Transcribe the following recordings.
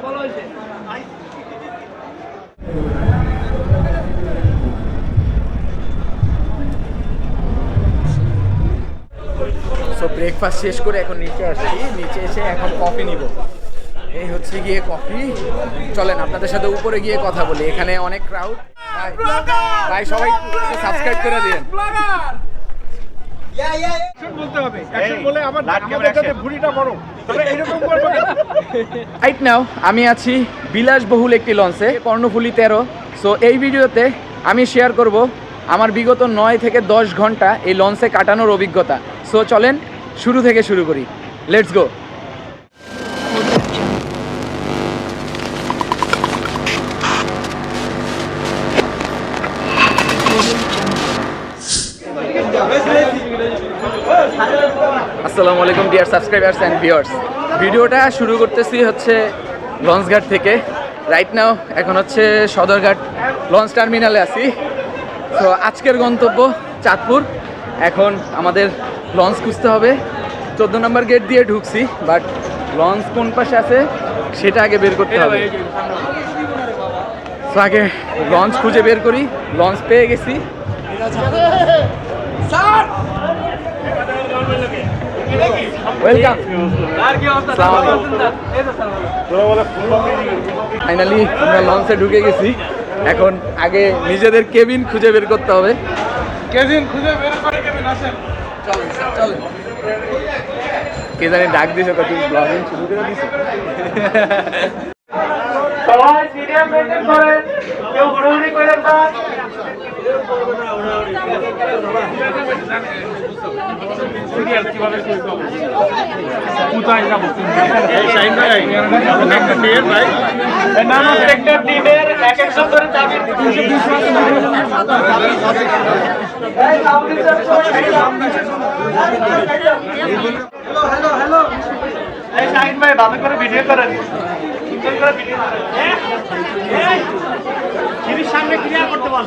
So breakfast শেষ করে এখন নিচে আসছি, নিচে এসে এখন কফি নিব। এই হচ্ছে গিয়ে কফি। চলেন আপনাদের সাথে উপরে গিয়ে কথা বলি, এখানে অনেক ক্রাউড। ভাই সবাই সাবস্ক্রাইব করে দিন। রাইট নাও আমি আছি বিলাসবহুল একটি লঞ্চে, কর্ণফুলী 13। সো এই ভিডিওতে আমি শেয়ার করব আমার বিগত 9 থেকে 10 ঘন্টা এই লঞ্চে কাটানোর অভিজ্ঞতা। সো চলেন শুরু থেকে শুরু করি, লেটস গো। আসসালামু আলাইকুম ডিয়ার সাবস্ক্রাইবার্স অ্যান্ড ভিউয়ার্স। ভিডিওটা শুরু করতেছি হচ্ছে লঞ্চঘাট থেকে। রাইট নাও এখন হচ্ছে সদরঘাট লঞ্চ টার্মিনালে আছি। তো আজকের গন্তব্য চাঁদপুর। এখন আমাদের লঞ্চ খুঁজতে হবে। 14 নম্বর গেট দিয়ে ঢুকছি, বাট লঞ্চ কোন পাশে আছে সেটা আগে বের করতে হবে। তো আগে লঞ্চ খুঁজে বের করি। লঞ্চ পেয়ে গেছি। ওয়েলকাম। ফাইনালি আমরা লঞ্চে ঢুকে গেছি। এখন আগে নিজেদের কেবিন খুঁজে বের করতে হবে। কেবিন খুঁজে বের করে কেবিন আসেন। চল চল। কে জানি ডাক দিছে, কত ব্লগিং শুরু করে দিছে। সবাই মিডিয়াম মেইনটেইন করেন, কেউ হুড়োহুড়ি করেন না। সিরিয়াল কিভাবে শুরু করব? কোথায় যাব? এই সাইন ভাই, একটা টিয়ার ভাই। না না, সেক্টর 3 এর এক এক ধরে যাবে। এই সাউন্ড হ্যালো হ্যালো। এই সাইন ভাই ভালো করে ভিডিও করেন। সুন্দর করে ভিডিও করেন। এই সিঁড়ির সামনে ক্লিয়ার করতে বল।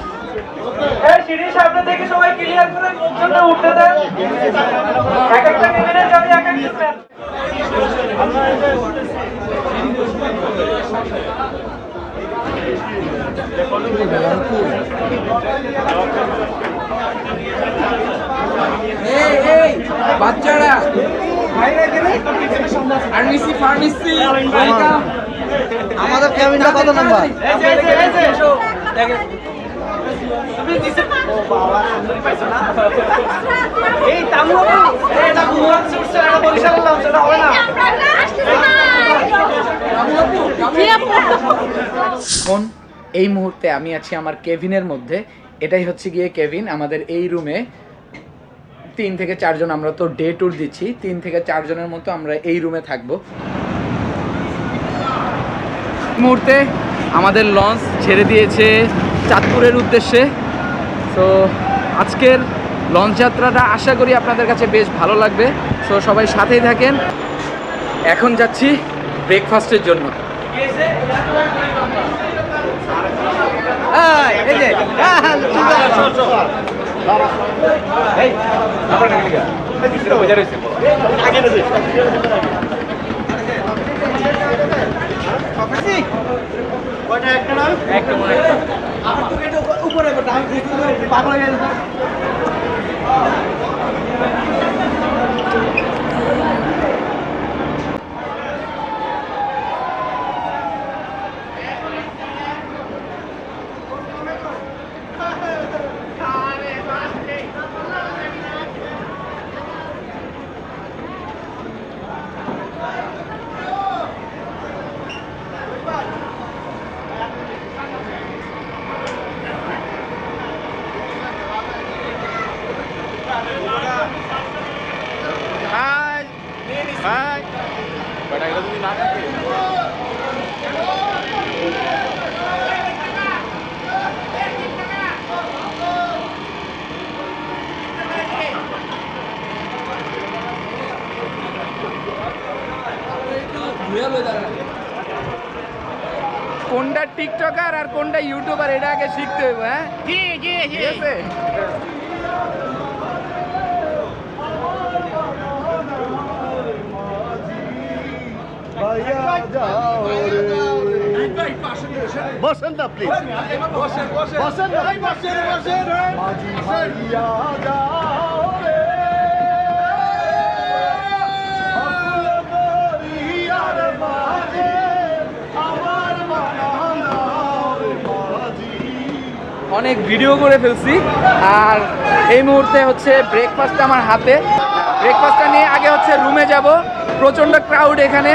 এই সিঁড়ির সামনে থেকে সবাই ক্লিয়ার করে লোকজনটা উঠতে দেন। এক একটা কেবিনে যাবে এক এক স্ট্যান্ড। এই এই বাচ্চারা ফার্মেসি ফার্মেসি ওয়েলকাম। আমাদের কেবিনটা কত নাম্বার? এই যে দেখেন তুমি দিছে। ও বাবা সুন্দরী পাইছো না? এই তামু এটা বুয়ান সুটস এটা বরিশাল লঞ্চ এটা হবে না। কোন এই মুহূর্তে আমি আছি আমার কেবিনের মধ্যে। এটাই হচ্ছে গিয়ে কেবিন। আমাদের এই রুমে 3 থেকে 4 জন, আমরা তো ডে ট্যুর দিচ্ছি, 3 থেকে 4 জনের মতো আমরা এই রুমে থাকবো। এই মুহূর্তে আমাদের লঞ্চ ছেড়ে দিয়েছে চাঁদপুরের উদ্দেশ্যে। তো আজকের লঞ্চ যাত্রাটা আশা করি আপনাদের কাছে বেশ ভালো লাগবে। সো সবাই সাথেই থাকেন। এখন যাচ্ছি ব্রেকফাস্টের জন্য। কোনটা টিকটকার আর কোনটা ইউটিউবার এটা আগে শিখতে হবে। হ্যাঁ জি জি জি ভাইয়া যাও রে। বসেন না প্লিজ, বসেন না, মাঝি ভাইয়া যাও রে, আকুল দরিয়ার মাঝে আমার মানা নাও রে মাঝি। অনেক ভিডিও করে ফেলছি আর এই মুহূর্তে হচ্ছে ব্রেকফাস্ট আমার হাতে। ব্রেকফাস্টটা নিয়ে আগে হচ্ছে রুমে যাব, প্রচণ্ড ক্রাউড এখানে।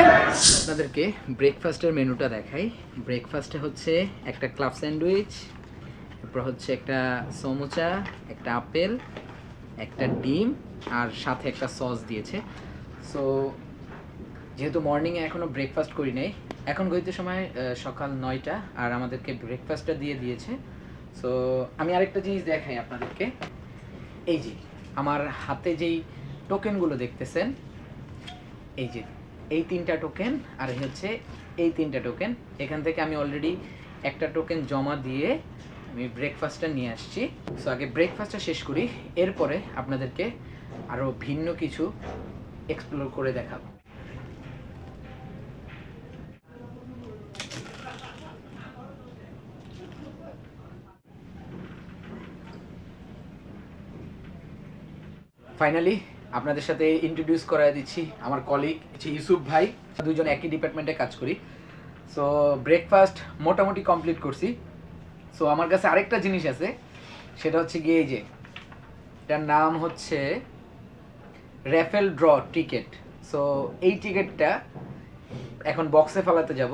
আপনাদেরকে ব্রেকফাস্টের মেনুটা দেখাই। ব্রেকফাস্টে হচ্ছে একটা ক্লাব স্যান্ডউইচ, তারপর হচ্ছে একটা সমোচা, একটা আপেল, একটা ডিম আর সাথে একটা সস দিয়েছে। সো যেহেতু মর্নিংয়ে এখনও ব্রেকফাস্ট করি নাই, এখন গইতে সময় সকাল 9টা আর আমাদেরকে ব্রেকফাস্টটা দিয়ে দিয়েছে। সো আমি আরেকটা জিনিস দেখাই আপনাদেরকে। এই যে আমার হাতে যেই টোকেনগুলো দেখতেছেন, এই যে এই 3টা টোকেন আর হচ্ছে এই 3টা টোকেন, এখান থেকে আমি অলরেডি একটা টোকেন জমা দিয়ে আমি ব্রেকফাস্টটা নিয়ে আসছি। সো আগে ব্রেকফাস্টটা শেষ করি, এরপরে আপনাদেরকে আরও ভিন্ন কিছু এক্সপ্লোর করে দেখাবো। ফাইনালি আপনাদের সাথে ইন্ট্রোডিউস করায় দিচ্ছি আমার কলিগ ইউসুফ ভাই, দুজন একই ডিপার্টমেন্টে কাজ করি। সো ব্রেকফাস্ট মোটামুটি কমপ্লিট করছি। সো আমার কাছে আরেকটা জিনিস আছে, সেটা হচ্ছে গিয়ে এই যে এটার নাম হচ্ছে র্যাফেল ড্র টিকিট। সো এই টিকিটটা এখন বক্সে ফেলাতে যাব।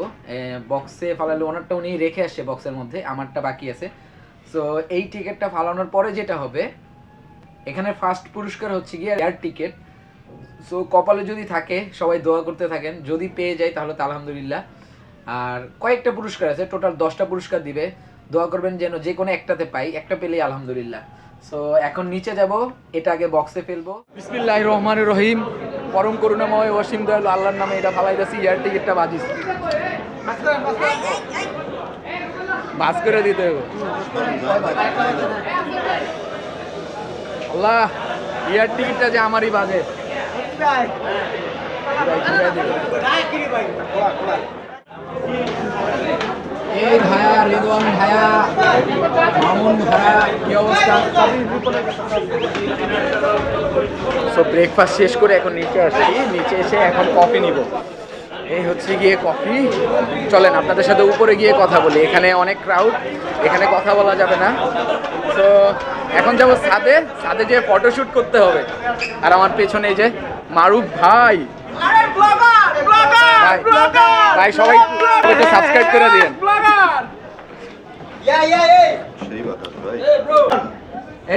বক্সে ফালালে ওনারটা উনি রেখে আসছে বক্সের মধ্যে, আমারটা বাকি আছে। সো এই টিকিটটা ফালানোর পরে যেটা হবে, এখানে ফার্স্ট পুরস্কার হচ্ছে গিয়ে এয়ার টিকিট। সো কপালে যদি থাকে সবাই দোয়া করতে থাকেন, যদি পেয়ে যায় তাহলে তো আলহামদুলিল্লাহ। আর কয়েকটা পুরস্কার আছে, টোটাল 10টা পুরস্কার দিবে, দোয়া করবেন যেন যে কোনো একটাতে পাই, একটা পেলেই আলহামদুলিল্লাহ। সো এখন নিচে যাব, এটা আগে বক্সে ফেলবো। বিসমিল্লাহির রহমানির রহিম, পরম করুণাময় অসীম দয়ালু আল্লাহর নামে এটা ফালাইতেছি। এয়ার টিকিটটা বাজিস, বাস করে দিতে হবে। আল্লাহ, এয়ার টিকিটটা যে আমারই বাজে। এই ভাইয়া, রিদওয়ান ভাইয়া, মামুন ভাইয়া, কি অবস্থা? সো ব্রেকফাস্ট শেষ করে এখন নিচে আসছি, নিচে এসে এখন কফি নিব। এই হচ্ছে গিয়ে কফি। চলেন আপনাদের সাথে উপরে গিয়ে কথা বলি, এখানে অনেক ক্রাউড, এখানে কথা বলা যাবে না। তো এখন যাবো ছাদে, ছাদে যেয়ে ফটোশুট করতে হবে। আর আমার পেছনে এই যে মারুফ ভাই, ভাই সবাই সাবস্ক্রাইব করে দিন।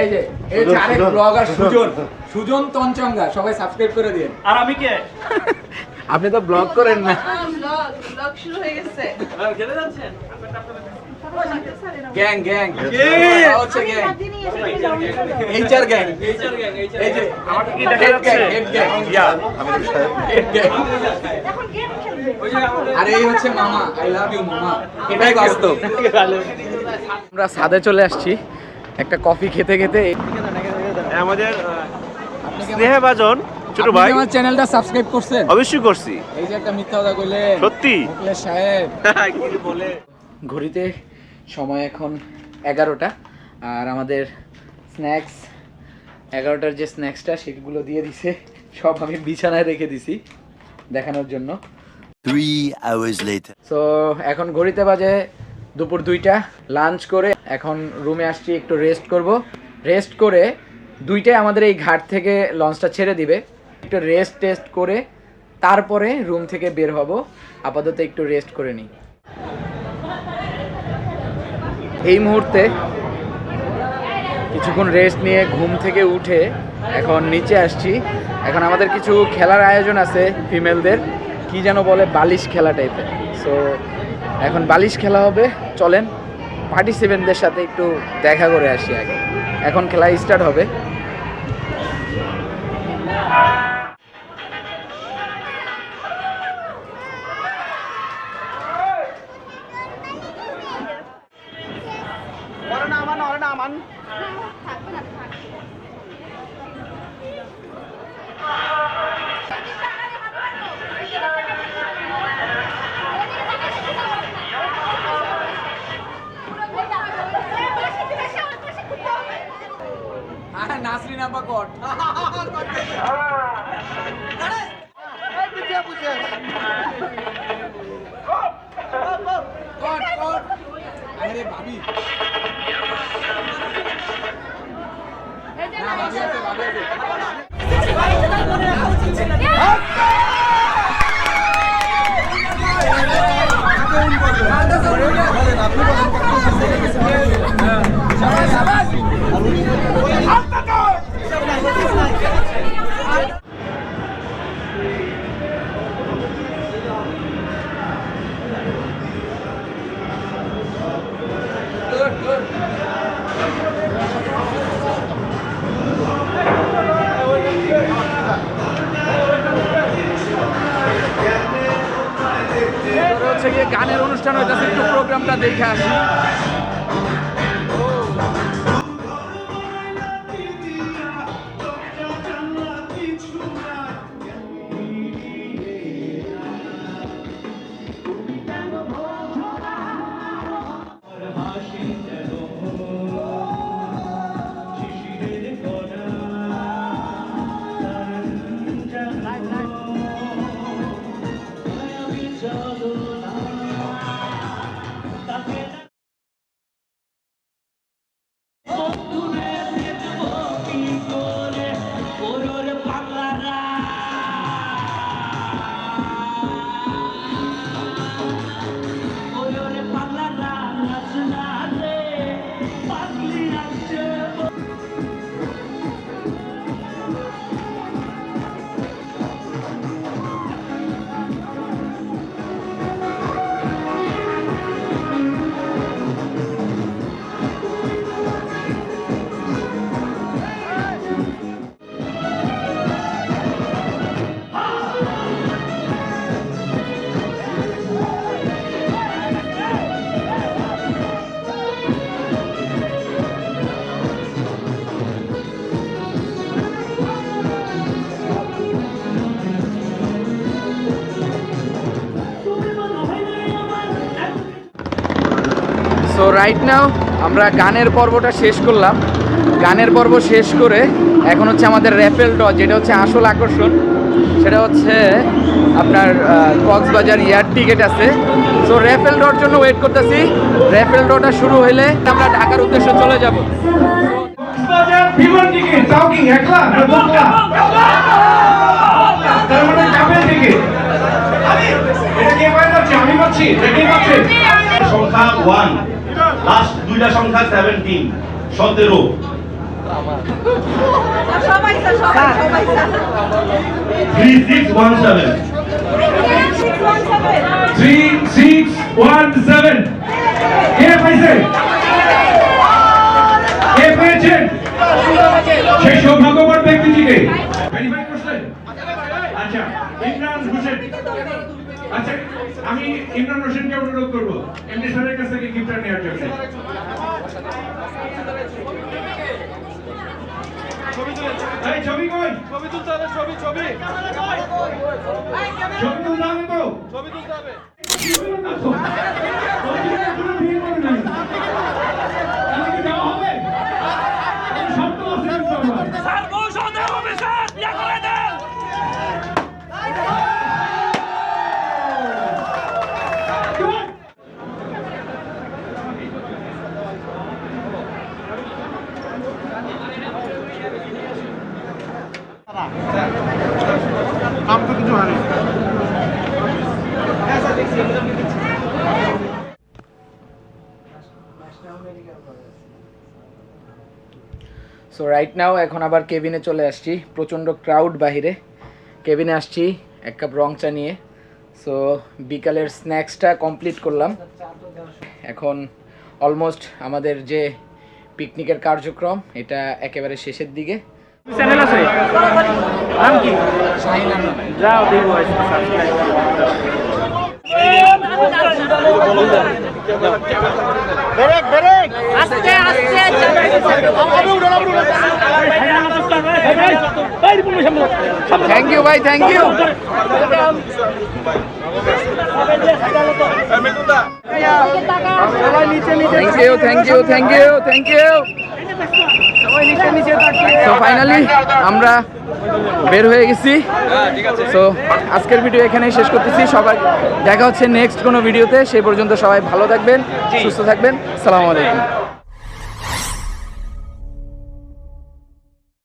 এই যে এই আরেক ব্লগার সুজন তঞ্চঙ্গা, সবাই সাবস্ক্রাইব করে দিন। আর আমি কে? আপনি তো ব্লগ করেন না। ব্লগ শুরু হয়ে গেছে। গেলে যাচ্ছেন? গ্যাং গ্যাং হচ্ছে গ্যাং, এইচআর গ্যাং। এই যে আমাকে কি দেখা যাচ্ছে? হেড গ্যাং, ইয়া আমি সাহেব হেড গ্যাং। এখন গেম খেলবে। আর এই হচ্ছে মামা, আই লাভ ইউ মামা। এটাই বাস্তব। আমরা ছাদে চলে আসছি একটা কফি খেতে খেতে। আমাদের স্নেহভাজন ছোট ভাই আমার চ্যানেলটা সাবস্ক্রাইব করছেন? অবশ্যই করছি। এই যে একটা মিথ্যা কথা কইলে সত্যি মুখলেস সাহেব। কি বলে? ঘড়িতে সময় এখন 11টা আর আমাদের স্ন্যাক্স 11টার যে স্ন্যাক্সটা সেগুলো দিয়ে দিছে, সব আমি বিছানায় রেখে দিছি দেখানোর জন্য। 3 hours later. সো এখন ঘড়িতে বাজে দুপুর 2টা। লাঞ্চ করে এখন রুমে আসছি, একটু রেস্ট করব। রেস্ট করে 2টায় আমাদের এই ঘাট থেকে লঞ্চটা ছেড়ে দিবে। একটু রেস্ট টেস্ট করে তারপরে রুম থেকে বের হব। আপাতত একটু রেস্ট করে নিই। এই মুহূর্তে কিছুক্ষণ রেস্ট নিয়ে ঘুম থেকে উঠে এখন নিচে আসছি। এখন আমাদের কিছু খেলার আয়োজন আছে ফিমেলদের, কি যেন বলে বালিশ খেলা টাইপের। সো এখন বালিশ খেলা হবে। চলেন পার্টিসিপেন্টদের সাথে একটু দেখা করে আসি আগে। এখন খেলা স্টার্ট হবে। হচ্ছে গিয়ে গানের অনুষ্ঠান হইতেছে, একটু প্রোগ্রামটা দেখে আসি। সো রাইট নাও আমরা গানের পর্বটা শেষ করলাম। গানের পর্ব শেষ করে এখন হচ্ছে আমাদের র্যাফেল ড্র, যেটা হচ্ছে আসল আকর্ষণ। সেটা হচ্ছে আপনার কক্সবাজার এয়ার টিকিট আছে। সো র্যাফেল ড্রর জন্য ওয়েট করতেছি। র্যাফেল ড্রটা শুরু হলে আমরা ঢাকার উদ্দেশ্যে চলে যাব। বিমান টিকিট চাউকিং 1 লাখ না 2 লাখ তার মানে যাবেন টিকিট এটা কে পায় না আমি পাচ্ছি রেডি পাচ্ছি সংখ্যা 1 লাস্ট দুইটা সংখ্যা 17 17 সবাই স্যার, সবাই স্যার। 3617 3617 কে পাইছে কে পেয়েছেন সেই সৌভাগ্যবান ব্যক্তিটিকে ভেরিফাই করছেন? আচ্ছা ইমরান হোসেন, আচ্ছা আমি ইমরান হোসেনকে অনুরোধ করবো এমডি স্যারের কাছ থেকে গিফটটা নেওয়ার জন্য। এই ছবি কই? ছবি তুলতে হবে তো? ছবি তুলতে হবে। নাম তো কিছু হারে সো রাইট নাও এখন আবার কেবিনে চলে আসছি। প্রচণ্ড ক্রাউড বাহিরে। কেবিনে আসছি এক কাপ রং চা নিয়ে। সো বিকালের স্ন্যাক্সটা কমপ্লিট করলাম। এখন অলমোস্ট আমাদের যে পিকনিকের কার্যক্রম এটা একেবারে শেষের দিকে। চ্যানেল আছে নাম কি? শাহিন আহমেদ। যাও দেখো সাবস্ক্রাইব। আস্তে আস্তে থ্যাংক ইউ ভাই, thank you. Thank you, thank you, thank you, thank you. তো ফাইনালি আমরা বের হয়ে গেছি। তো আজকের ভিডিও এখানেই শেষ করতেছি। সবাই দেখা হচ্ছে নেক্সট কোনো ভিডিওতে। সেই পর্যন্ত সবাই ভালো থাকবেন, সুস্থ থাকবেন। আসসালামু আলাইকুম।